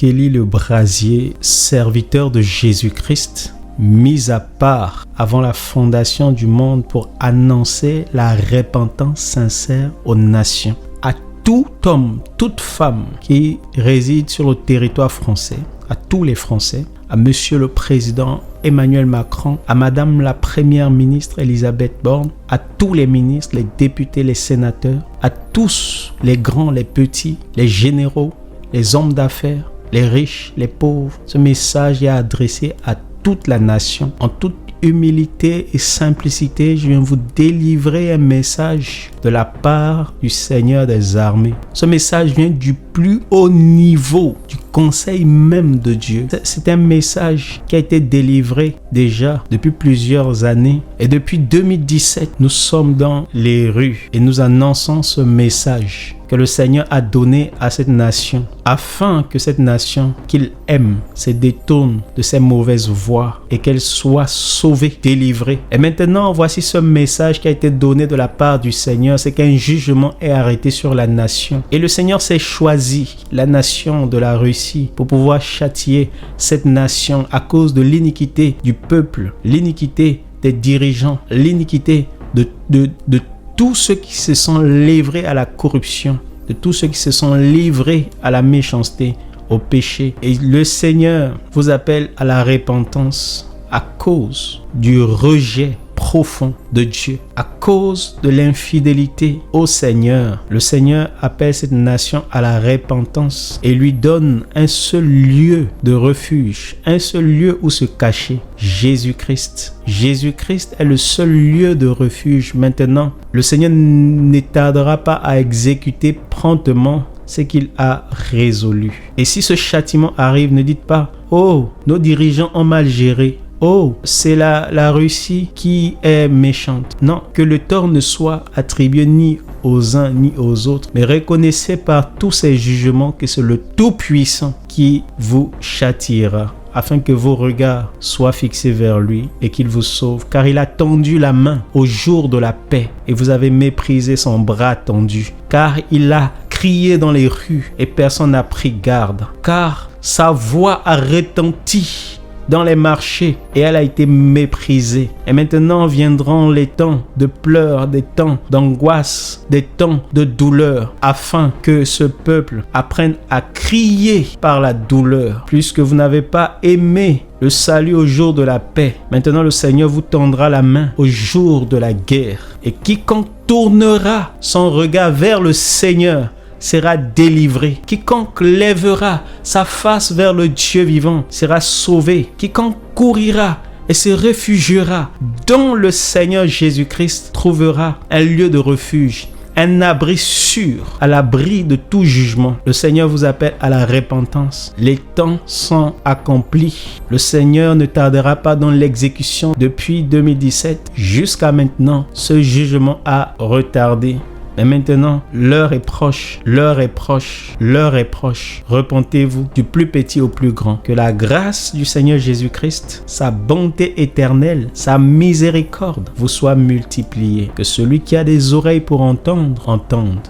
qu'Élie le brasier, serviteur de Jésus-Christ, mis à part avant la fondation du monde pour annoncer la repentance sincère aux nations. À tout homme, toute femme qui réside sur le territoire français, à tous les Français, à Monsieur le Président Emmanuel Macron, à Madame la Première ministre Elisabeth Borne, à tous les ministres, les députés, les sénateurs, à tous les grands, les petits, les généraux, les hommes d'affaires, les riches, les pauvres. Ce message est adressé à toute la nation. En toute humilité et simplicité, je viens vous délivrer un message de la part du Seigneur des armées. Ce message vient du plus haut niveau, du conseil même de Dieu. C'est un message qui a été délivré déjà depuis plusieurs années. Et depuis 2017, nous sommes dans les rues et nous annonçons ce message que le Seigneur a donné à cette nation, afin que cette nation qu'il aime se détourne de ses mauvaises voies et qu'elle soit sauvée, délivrée. Et maintenant, voici ce message qui a été donné de la part du Seigneur, c'est qu'un jugement est arrêté sur la nation. Et le Seigneur s'est choisi la nation de la Russie pour pouvoir châtier cette nation à cause de l'iniquité du peuple, l'iniquité des dirigeants, l'iniquité de tous ceux qui se sont livrés à la corruption, de tous ceux qui se sont livrés à la méchanceté, au péché. Et le Seigneur vous appelle à la repentance à cause du rejet profond de Dieu, à cause de l'infidélité au Seigneur. Le Seigneur appelle cette nation à la repentance et lui donne un seul lieu de refuge, un seul lieu où se cacher, Jésus-Christ. Jésus-Christ est le seul lieu de refuge. Maintenant, le Seigneur ne tardera pas à exécuter promptement ce qu'il a résolu. Et si ce châtiment arrive, ne dites pas « Oh, nos dirigeants ont mal géré ». Oh, c'est la Russie qui est méchante. Non, que le tort ne soit attribué ni aux uns ni aux autres, mais reconnaissez par tous ces jugements que c'est le Tout-Puissant qui vous châtiera, afin que vos regards soient fixés vers lui et qu'il vous sauve, car il a tendu la main au jour de la paix et vous avez méprisé son bras tendu, car il a crié dans les rues et personne n'a pris garde, car sa voix a retenti dans les marchés et elle a été méprisée. Et maintenant viendront les temps de pleurs, des temps d'angoisse, des temps de douleur, afin que ce peuple apprenne à crier par la douleur. Puisque vous n'avez pas aimé le salut au jour de la paix, maintenant le Seigneur vous tendra la main au jour de la guerre. Et quiconque tournera son regard vers le Seigneur sera délivré. Quiconque lèvera sa face vers le Dieu vivant sera sauvé. Quiconque courira et se réfugiera dans le Seigneur Jésus-Christ trouvera un lieu de refuge, un abri sûr, à l'abri de tout jugement. Le Seigneur vous appelle à la repentance. Les temps sont accomplis. Le Seigneur ne tardera pas dans l'exécution. Depuis 2017 jusqu'à maintenant, ce jugement a retardé. Mais maintenant, l'heure est proche, l'heure est proche, l'heure est proche. Repentez-vous du plus petit au plus grand. Que la grâce du Seigneur Jésus-Christ, sa bonté éternelle, sa miséricorde vous soit multipliée. Que celui qui a des oreilles pour entendre, entende.